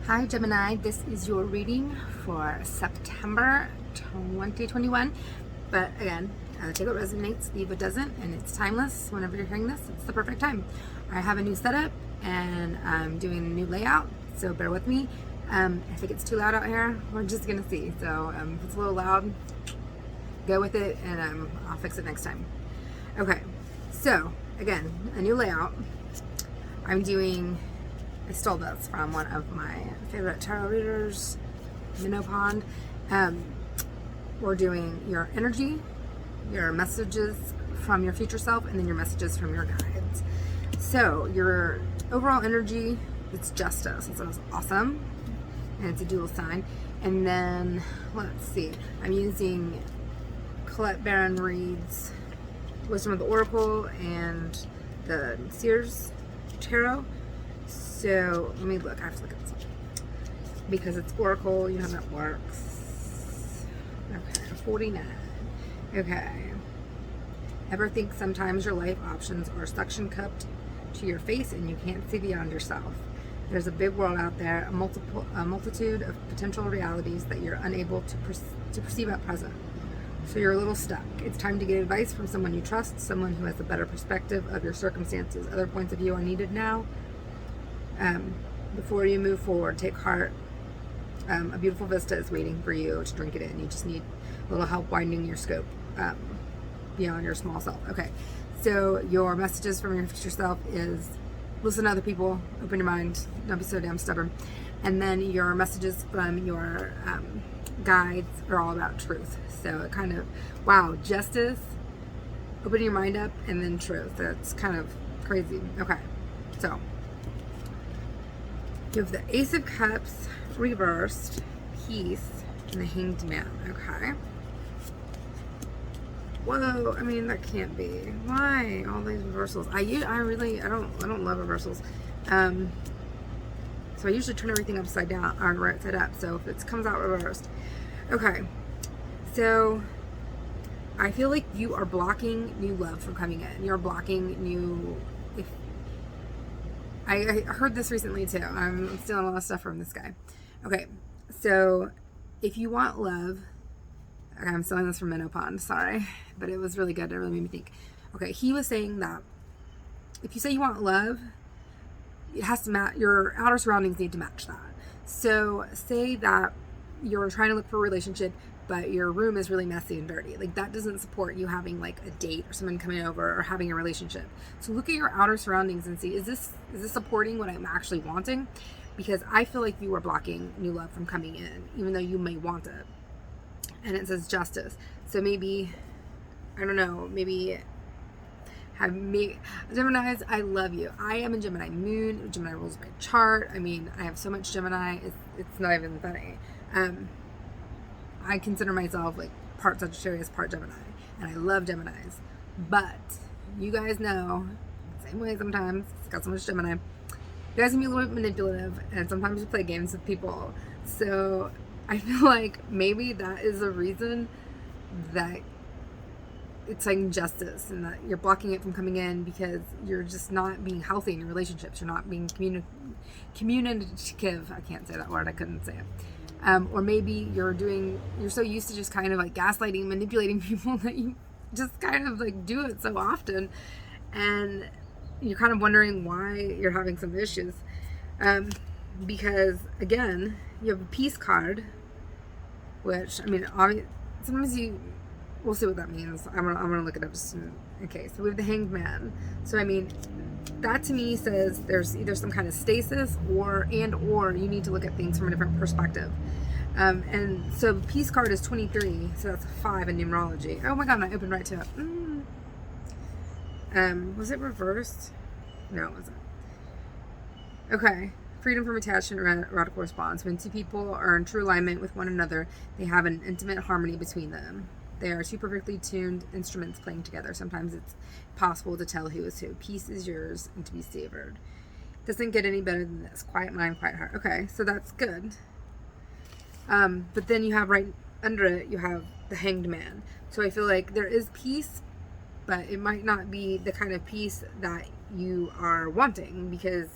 Hi Gemini, this is your reading for September 2021. But again, take what resonates, leave what doesn't, and it's timeless. Whenever you're hearing this, it's the perfect time. I have a new setup and I'm doing a new layout, so bear with me. If it gets too loud out here, we're just gonna see. So if it's a little loud, go with it, and I'll fix it next time. Okay, so again, a new layout. I stole this from one of my favorite tarot readers, Minnow Pond. We're doing your energy, your messages from your future self, and then your messages from your guides. So your overall energy, it's justice. So it's awesome, and it's a dual sign. And then let's see, I'm using Colette Baron Reed's Wisdom of the Oracle and the Sears Tarot. So let me look. I have to look at this one because it's Oracle. You know how that works. Okay, 49. Okay. Ever think sometimes your life options are suction cupped to your face and you can't see beyond yourself? There's a big world out there, a multitude of potential realities that you're unable to perceive at present. So you're a little stuck. It's time to get advice from someone you trust, someone who has a better perspective of your circumstances. Other points of view are needed now. Before you move forward, take heart. A beautiful vista is waiting for you to drink it in. You just need a little help widening your scope beyond your small self. Okay, so your messages from your future self is listen to other people, open your mind, don't be so damn stubborn. And then your messages from your guides are all about truth. So it kind of, wow, justice, opening your mind up, and then truth. That's kind of crazy. Okay, so you have the Ace of Cups reversed, Peace, and the Hanged Man. Okay. Whoa, I mean that can't be. Why all these reversals? I don't love reversals. So I usually turn everything upside down or right side up. So if it comes out reversed, okay. So I feel like you are blocking new love from coming in. You're blocking new. I heard this recently too. I'm stealing a lot of stuff from this guy. Okay, so if you want love, okay, I'm stealing this from Minnow Pond, sorry, but it was really good. It really made me think. Okay, he was saying that if you say you want love, it has to match, your outer surroundings need to match that. So say that you're trying to look for a relationship, but your room is really messy and dirty. Like that doesn't support you having like a date or someone coming over or having a relationship. So look at your outer surroundings and see, is this supporting what I'm actually wanting? Because I feel like you are blocking new love from coming in, even though you may want it. And it says justice. So maybe, I don't know, maybe Geminis, I love you. I am a Gemini moon. Gemini rules my chart. I mean, I have so much Gemini. It's not even funny. I consider myself like part Sagittarius, part Gemini, and I love Geminis. But you guys know, same way sometimes, it's got so much Gemini. You guys can be a little bit manipulative, and sometimes you play games with people. So I feel like maybe that is a reason that it's like injustice and that you're blocking it from coming in because you're just not being healthy in your relationships. You're not being communicative. I can't say that word. I couldn't say it. Or maybe you're so used to just kind of like gaslighting, manipulating people that you just kind of like do it so often. And you're kind of wondering why you're having some issues. Because again, you have a Peace card, which, I mean, sometimes we'll see what that means. I'm gonna look it up just in case. So we have the Hanged Man. So I mean, that to me says there's either some kind of stasis or you need to look at things from a different perspective. And so Peace card is 23, so that's a 5 in numerology. Oh my god, I opened right to it. Was it reversed? No, it wasn't. Okay. Freedom from attachment and erotic response. When two people are in true alignment with one another, they have an intimate harmony between them. They are two perfectly tuned instruments playing together. Sometimes it's possible to tell who is who. Peace is yours and to be savored. Doesn't get any better than this. Quiet mind, quiet heart. Okay, so that's good. But then you have right under it, you have the Hanged Man. So I feel like there is peace, but it might not be the kind of peace that you are wanting because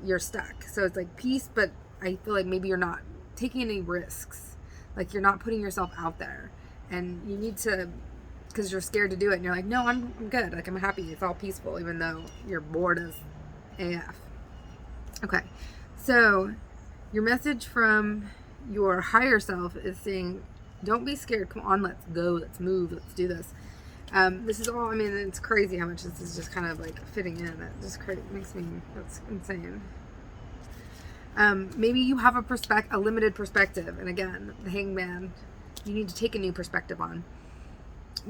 you're stuck. So it's like peace, but I feel like maybe you're not taking any risks. Like, you're not putting yourself out there. And you need to, because you're scared to do it. And you're like, no, I'm good. Like, I'm happy. It's all peaceful, even though you're bored as AF. Okay. So, your message from your higher self is saying, don't be scared. Come on, let's go. Let's move. Let's do this. This is all, I mean, it's crazy how much this is just kind of like fitting in. That just makes me, that's insane. Maybe you have a limited perspective. And again, the Hangman, you need to take a new perspective on.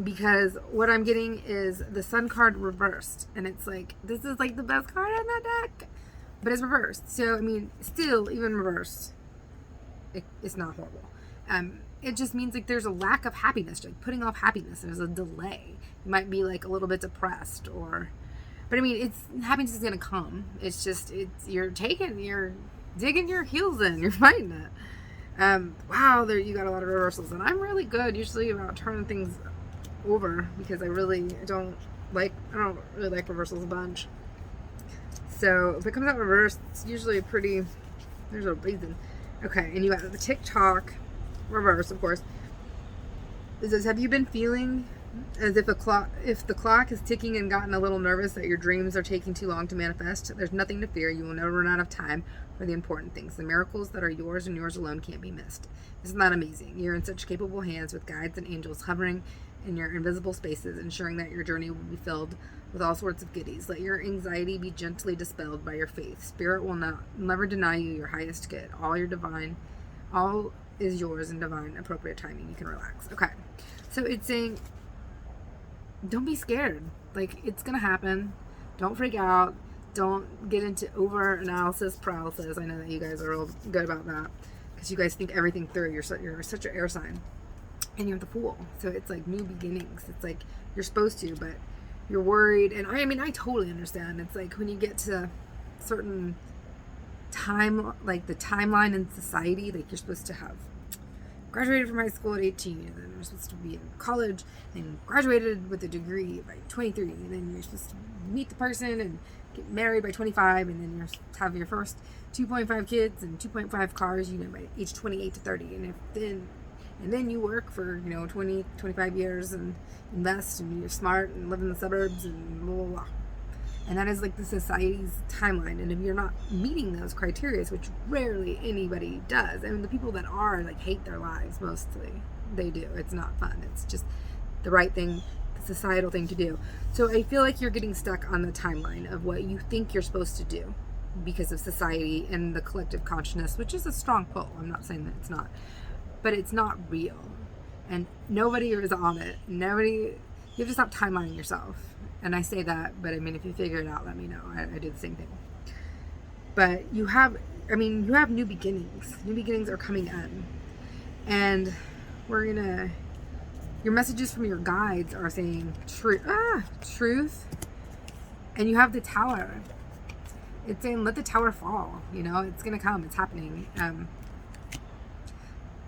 Because what I'm getting is the Sun card reversed. And it's like, this is like the best card in the deck. But it's reversed. So, I mean, still, even reversed, it's not horrible. It just means like there's a lack of happiness, like putting off happiness. There's a delay. You might be like a little bit depressed, but I mean, happiness is gonna come. It's just you're digging your heels in. You're fighting it. Wow, you got a lot of reversals, and I'm really good usually about turning things over because I don't really like reversals a bunch. So if it comes out reversed, it's usually there's a reason. Okay, and you got the TikTok reverse, of course. It says, have you been feeling as if the clock is ticking and gotten a little nervous that your dreams are taking too long to manifest? There's nothing to fear. You will never run out of time for the important things. The miracles that are yours and yours alone can't be missed. Isn't that amazing? You're in such capable hands with guides and angels hovering in your invisible spaces, ensuring that your journey will be filled with all sorts of goodies. Let your anxiety be gently dispelled by your faith. Spirit will never deny you your highest good. All is yours in divine appropriate timing. You can relax. Okay. So it's saying, don't be scared. Like, it's going to happen. Don't freak out. Don't get into over analysis paralysis. I know that you guys are real good about that because you guys think everything through. You're such an air sign and you're the Fool. So it's like new beginnings. It's like you're supposed to, but you're worried. And I mean, I totally understand. It's like when you get to certain time, like the timeline in society, like you're supposed to have graduated from high school at 18, and then you're supposed to be in college and graduated with a degree by 23, and then you're supposed to meet the person and get married by 25, and then you have your first 2.5 kids and 2.5 cars, by age 28 to 30, and then you work for 20, 25 years and invest, and you're smart and live in the suburbs and blah blah blah. And that is like the society's timeline. And if you're not meeting those criteria, which rarely anybody does, I mean, the people that are like hate their lives mostly. They do. It's not fun. It's just the right thing, the societal thing to do. So I feel like you're getting stuck on the timeline of what you think you're supposed to do because of society and the collective consciousness, which is a strong pull. I'm not saying that it's not, but it's not real. And nobody is on it. You have to stop timelining yourself. And I say that, but I mean, if you figure it out, let me know. I do the same thing. But you have new beginnings. New beginnings are coming in. And your messages from your guides are saying truth. And you have the Tower. It's saying, let the Tower fall. It's going to come. It's happening.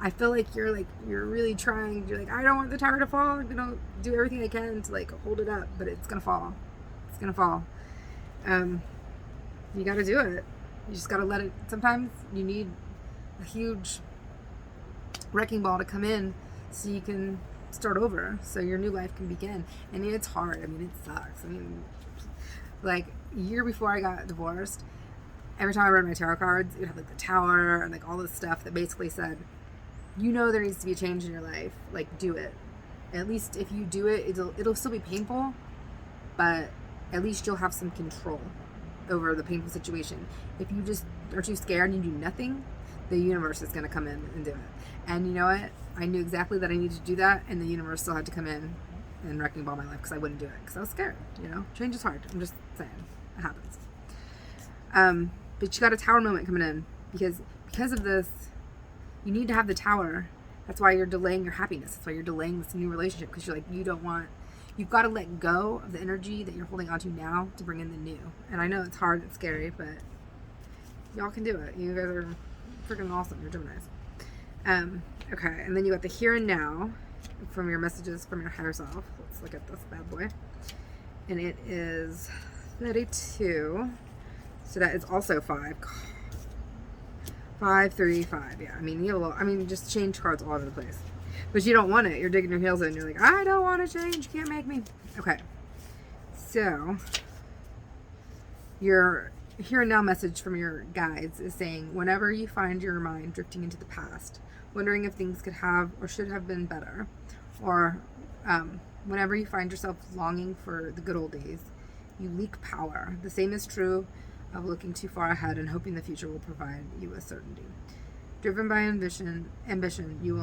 I feel like you're really trying. You're like, I don't want the Tower to fall. I'm gonna do everything I can to like hold it up, but it's gonna fall. It's gonna fall. You gotta do it. You just gotta let it. Sometimes you need a huge wrecking ball to come in so you can start over, so your new life can begin. And it's hard. I mean, it sucks. I mean, like a year before I got divorced, every time I read my tarot cards, it would have like the Tower and like all this stuff that basically said, there needs to be a change in your life. Like, do it. At least if you do it, it'll still be painful, but at least you'll have some control over the painful situation. If you just are too scared and you do nothing, the universe is going to come in and do it. And you know what? I knew exactly that I needed to do that, and the universe still had to come in and wrecking ball my life because I wouldn't do it because I was scared. Change is hard. I'm just saying, it happens. But you got a Tower moment coming in because of this. You need to have the Tower. That's why you're delaying your happiness. That's why you're delaying this new relationship, because you're like, you've got to let go of the energy that you're holding onto now to bring in the new. And I know it's hard, it's scary, but y'all can do it. You guys are freaking awesome. You're Geminis. Okay, and then you got the here and now from your messages from your higher self. Let's look at this bad boy. And it is 32. So that is also 5. 5, 3, 5. Yeah, I mean, just change cards all over the place. But you don't want it. You're digging your heels in. You're like, I don't want to change. You can't make me. Okay. So, your here and now message from your guides is saying, whenever you find your mind drifting into the past, wondering if things could have or should have been better, or whenever you find yourself longing for the good old days, you leak power. The same is true of looking too far ahead and hoping the future will provide you with certainty. Driven by ambition, you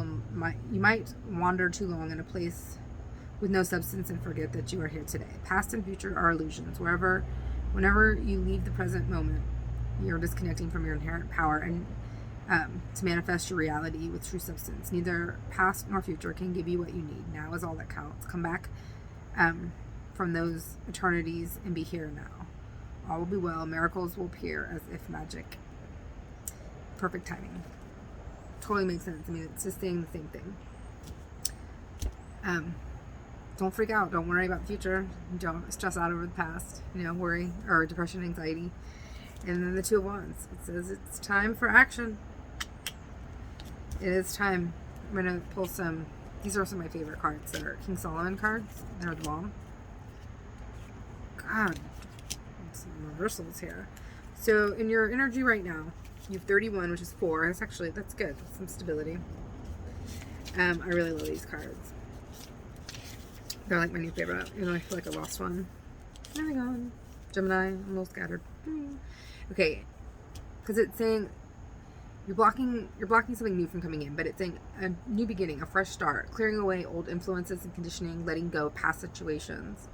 might wander too long in a place with no substance and forget that you are here today. Past and future are illusions. Whenever you leave the present moment, you're disconnecting from your inherent power and to manifest your reality with true substance. Neither past nor future can give you what you need. Now is all that counts. Come back from those eternities and be here now. All will be well. Miracles will appear as if magic. Perfect timing. Totally makes sense. I mean, it's just saying the same thing. Don't freak out. Don't worry about the future. Don't stress out over the past. Worry or depression, anxiety. And then the Two of Wands. It says it's time for action. It is time. I'm going to pull some. These are some of my favorite cards. They're King Solomon cards. They're the bomb. God. Some reversals here. So in your energy right now, you have 31, which is 4. That's good. That's some stability. I really love these cards. They're like my new favorite. I feel like I lost one. Oh my god. Gemini, I'm a little scattered. Okay. Because it's saying you're blocking something new from coming in, but it's saying a new beginning, a fresh start, clearing away old influences and conditioning, letting go past situations.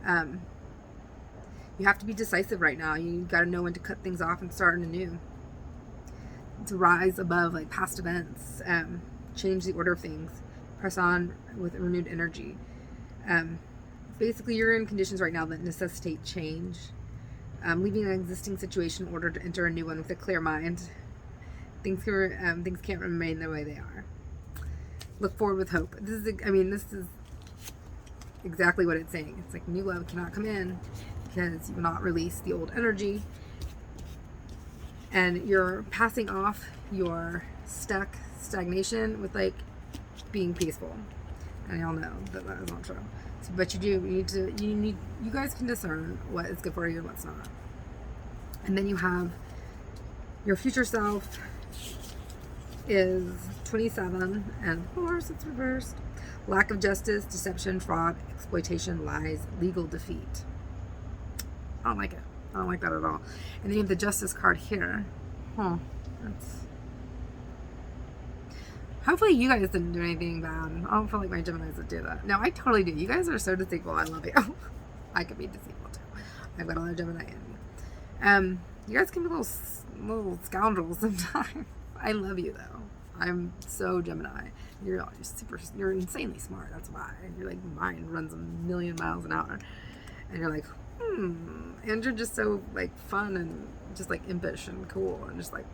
You have to be decisive right now. You got to know when to cut things off and start anew. To rise above like past events, change the order of things, press on with renewed energy. Basically, you're in conditions right now that necessitate change. Leaving an existing situation in order to enter a new one with a clear mind. Things can't remain the way they are. Look forward with hope. This is exactly what it's saying. It's like new love cannot come in because you will not release the old energy. And you're passing off your stagnation with like being peaceful. And y'all know that is not true. So, but you guys can discern what is good for you and what's not. And then you have your future self is 27, and of course it's reversed. Lack of justice, deception, fraud, exploitation, lies, legal defeat. I don't like it. I don't like that at all. And then you have the Justice card here. Hopefully you guys didn't do anything bad. I don't feel like my Geminis would do that. No, I totally do. You guys are so deceitful. I love you. I could be deceitful too. I've got a lot of Gemini in me. You guys can be little scoundrels sometimes. I love you though. I'm so Gemini. You're insanely smart. That's why. Your like mind runs 1,000,000 miles an hour, and you're like, and you're just so like fun and just like impish and cool and just like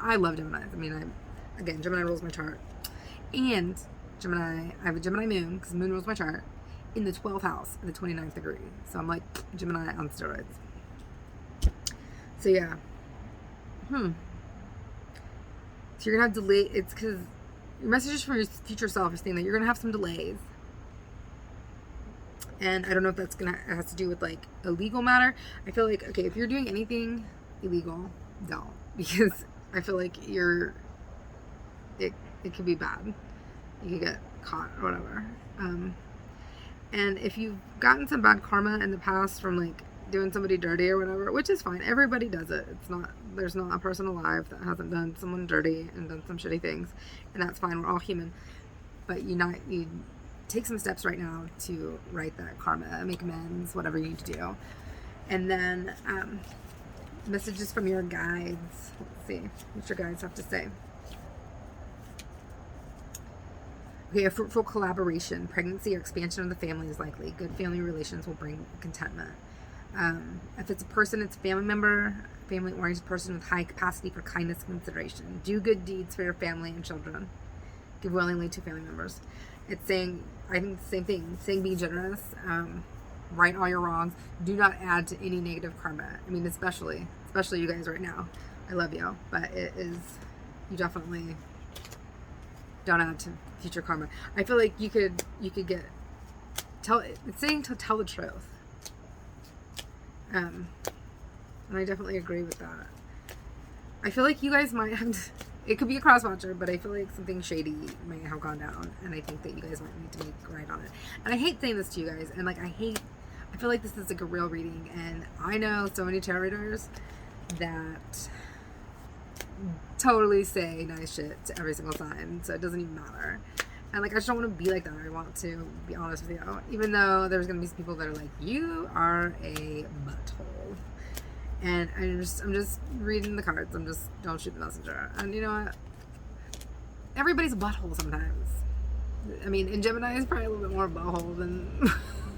I love Gemini. I mean, again, Gemini rules my chart, and I have a Gemini moon because moon rules my chart in the 12th house in the 29th degree. So I'm like Gemini on steroids. So yeah. So you're gonna have delay. It's because your messages from your future self are saying that you're gonna have some delays. And I don't know if that's has to do with like a legal matter. I feel like, okay, if you're doing anything illegal, don't, because I feel like it could be bad. You could get caught or whatever. And if you've gotten some bad karma in the past from like doing somebody dirty or whatever, which is fine. Everybody does it. There's not a person alive that hasn't done someone dirty and done some shitty things, and that's fine. We're all human. But you take some steps right now to right that karma, make amends, whatever you need to do. And then messages from your guides. Let's see what your guides have to say. Okay, a fruitful collaboration, pregnancy or expansion of the family is likely. Good family relations will bring contentment. If it's a person, it's a family member, family-oriented person with high capacity for kindness and consideration. Do good deeds for your family and children. Give willingly to family members. It's saying, I think the same thing. It's saying be generous, right all your wrongs. Do not add to any negative karma. I mean, especially you guys right now. I love you, but you definitely don't add to future karma. I feel like you could it's saying to tell the truth. And I definitely agree with that. I feel like you guys might have it could be a cross-watcher, but I feel like something shady might have gone down, and I think that you guys might need to make right on it. And I hate saying this to you guys, and like I feel like this is like a real reading, and I know so many tarot readers that totally say nice shit to every single sign, so it doesn't even matter. And like I just don't want to be like that. I want to be honest with you, even though there's gonna be some people that are like, you are a butthole. And I'm just reading the cards. Don't shoot the messenger. And you know what? Everybody's a butthole sometimes. I mean, and Gemini is probably a little bit more butthole than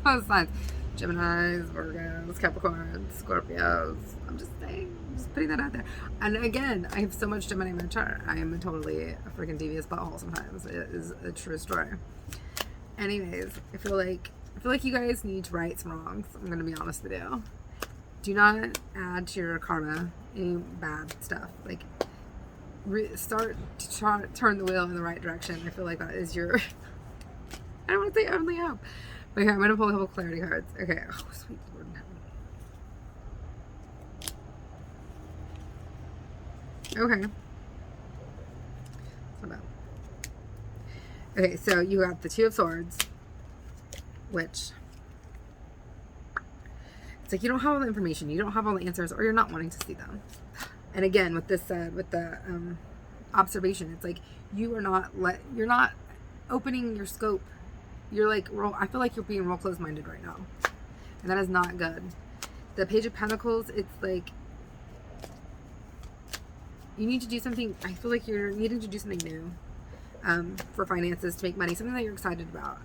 most signs. Geminis, Virgos, Capricorns, Scorpios. I'm just saying, just putting that out there. And again, I have so much Gemini in my chart. I am totally a freaking devious butthole sometimes. It is a true story. Anyways, I feel like you guys need to right some wrongs. I'm gonna be honest with you. Do not add to your karma any bad stuff. Like, start to turn the wheel in the right direction. I feel like that is your, I don't want to say only hope. But here, I'm going to pull a couple clarity cards. Okay. Oh, sweet Lord. Okay. What's about? Okay, so you got the Two of Swords, which... it's like you don't have all the information, you don't have all the answers, or you're not wanting to see them. And again, with this with the observation, it's like you're not opening your scope. You're like I feel like you're being real close-minded right now, and that is not good. The Page of Pentacles, it's like you need to do something. I feel like you're needing to do something new for finances, to make money, something that you're excited about.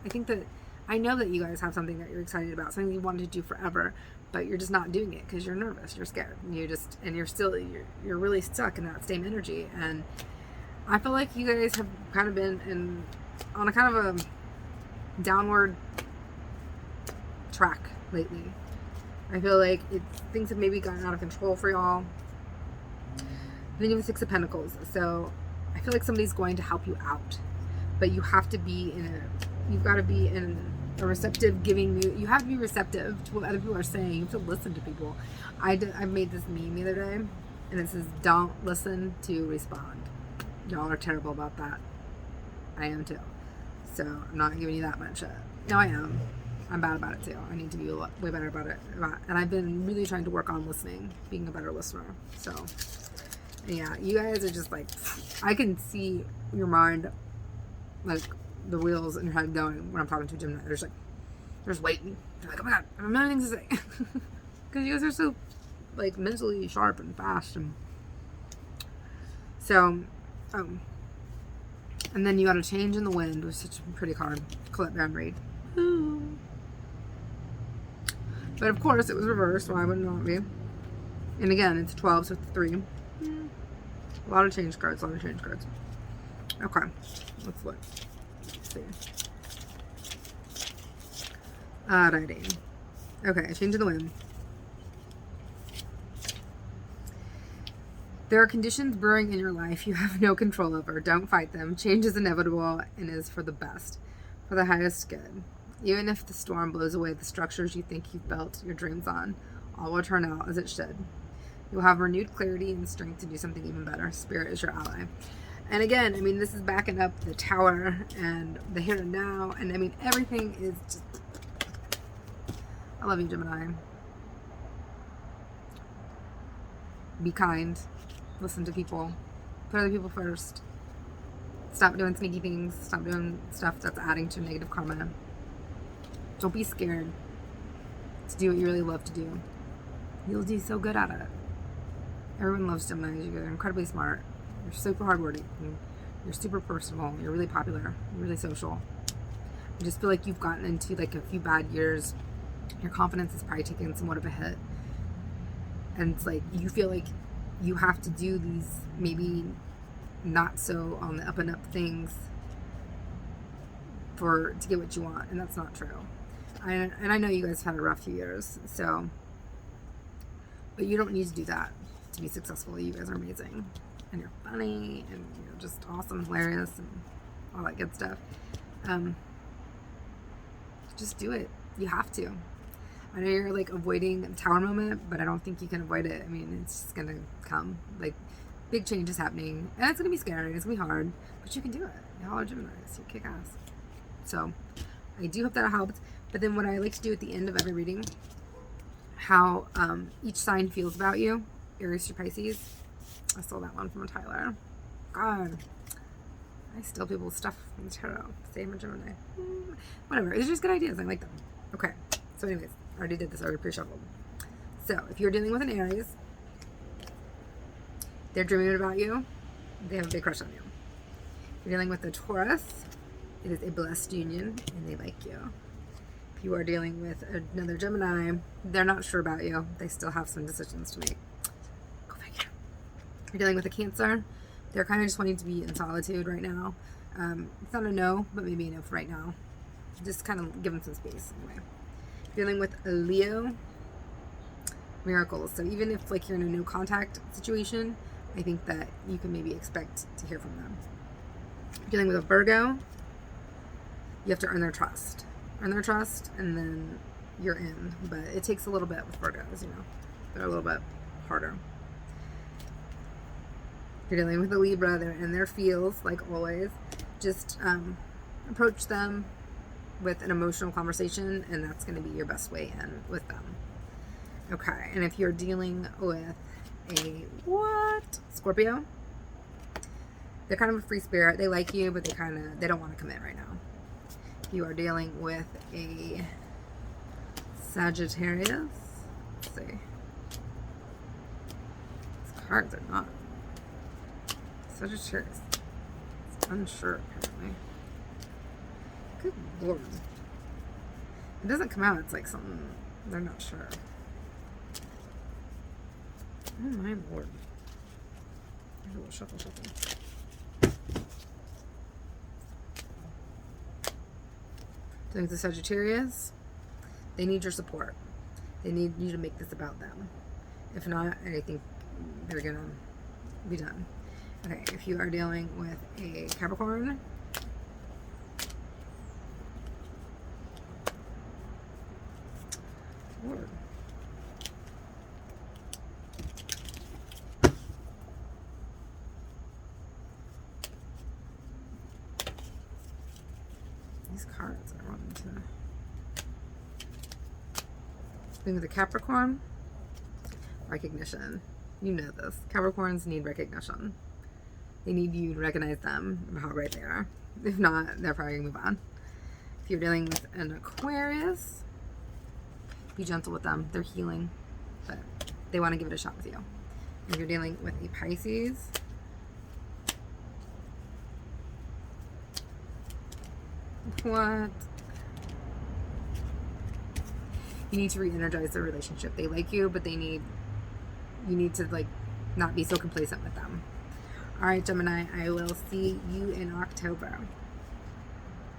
I know that you guys have something that you're excited about, something you wanted to do forever, but you're just not doing it because you're nervous, you're scared, and you're really stuck in that same energy. And I feel like you guys have kind of been on a kind of a downward track lately. I feel like things have maybe gotten out of control for y'all. Then you have the Six of Pentacles, so I feel like somebody's going to help you out, but you have to be you've got to be in a receptive, giving mood. You have to be receptive to what other people are saying. You have to listen to people. I made this meme the other day, and it says, don't listen to respond. Y'all are terrible about that. I am too. So I'm not giving you that much. No, I am. I'm bad about it too. I need to be way better about it. And I've been really trying to work on listening, being a better listener. So yeah, you guys are just like, I can see your mind, like the wheels in your head going when I'm talking to Gemini. They're just waiting. They're like, oh my god, I have a million things to say. Because you guys are so like mentally sharp and fast. And so, and then you got a Change in the Wind, which is such a pretty card. Colette Baron Reid. But of course it was reversed. Why would it not be? And again, it's 12, so it's 3. A lot of change cards. Okay, let's look. Let's see. Alrighty. Okay, Change in the Wind. There are conditions brewing in your life you have no control over. Don't fight them. Change is inevitable and is for the best, for the highest good. Even if the storm blows away the structures you think you've built your dreams on, all will turn out as it should. You'll have renewed clarity and strength to do something even better. Spirit is your ally. And again, I mean, this is backing up the Tower and the here and now. And I mean, everything is just... I love you, Gemini. Be kind. Listen to people. Put other people first. Stop doing sneaky things. Stop doing stuff that's adding to negative karma. Don't be scared to do what you really love to do. You'll do so good at it. Everyone loves Gemini. You're incredibly smart. You're super hardworking. You're super personal. You're really popular. You're really social. I just feel like you've gotten into like a few bad years. Your confidence is probably taking somewhat of a hit. And it's like you feel like you have to do these maybe not so on the up and up things to get what you want. And that's not true. And I know you guys have had a rough few years. So, but you don't need to do that. to be successful. You guys are amazing, and you're funny, and you're just awesome, hilarious, and all that good stuff. Just do it. You have to. I know you're like avoiding the tower moment, but I don't think you can avoid it. I mean, it's just gonna come. Like, big change is happening, and it's gonna be scary. It's gonna be hard, but you can do it. Y'all are Geminis. You kick ass. So, I do hope that helped. But then, what I like to do at the end of every reading, how each sign feels about you. Aries to Pisces. I stole that one from Tyler. God, I steal people's stuff from the tarot. Same with Gemini. Whatever. They're just good ideas. I like them. Okay. So, anyways. I already did this, I already pre-shuffled. So, if you're dealing with an Aries, they're dreaming about you, they have a big crush on you. If you're dealing with a Taurus, it is a blessed union, and they like you. If you are dealing with another Gemini, they're not sure about you, they still have some decisions to make. Go figure. If you're dealing with a Cancer, they're kind of just wanting to be in solitude right now. It's not a no, but maybe a no for right now. Just kind of give them some space, anyway. Dealing with a Leo, miracles. So even if like you're in a no contact situation, I think that you can maybe expect to hear from them. Dealing with a Virgo, you have to earn their trust. Earn their trust, and then you're in. But it takes a little bit with Virgos, you know. They're a little bit harder. If you're dealing with a Libra, they're in their feels, like always. Just approach them with an emotional conversation, and that's going to be your best way in with them. Okay, and if you're dealing with a Scorpio, they're kind of a free spirit. They like you, but they don't want to commit right now. If you are dealing with a Sagittarius, let's see. These cards are not. Sagittarius. It's unsure, apparently. Good Lord. It doesn't come out. It's like something they're not sure. Oh my Lord. A little shuffle. Dealing with the Sagittarius, they need your support. They need you to make this about them. If not, I think they're gonna be done. Okay, if you are dealing with a Capricorn, Lord. These cards I wanted to. Thing with the Capricorn, recognition. You know this. Capricorns need recognition. They need you to recognize them and how great they are. If not, they're probably gonna move on. If you're dealing with an Aquarius, be gentle with them. They're healing, but they want to give it a shot with you. If you're dealing with a Pisces, what? You need to re-energize the relationship. They like you, but you need to like not be so complacent with them. All right, Gemini, I will see you in October.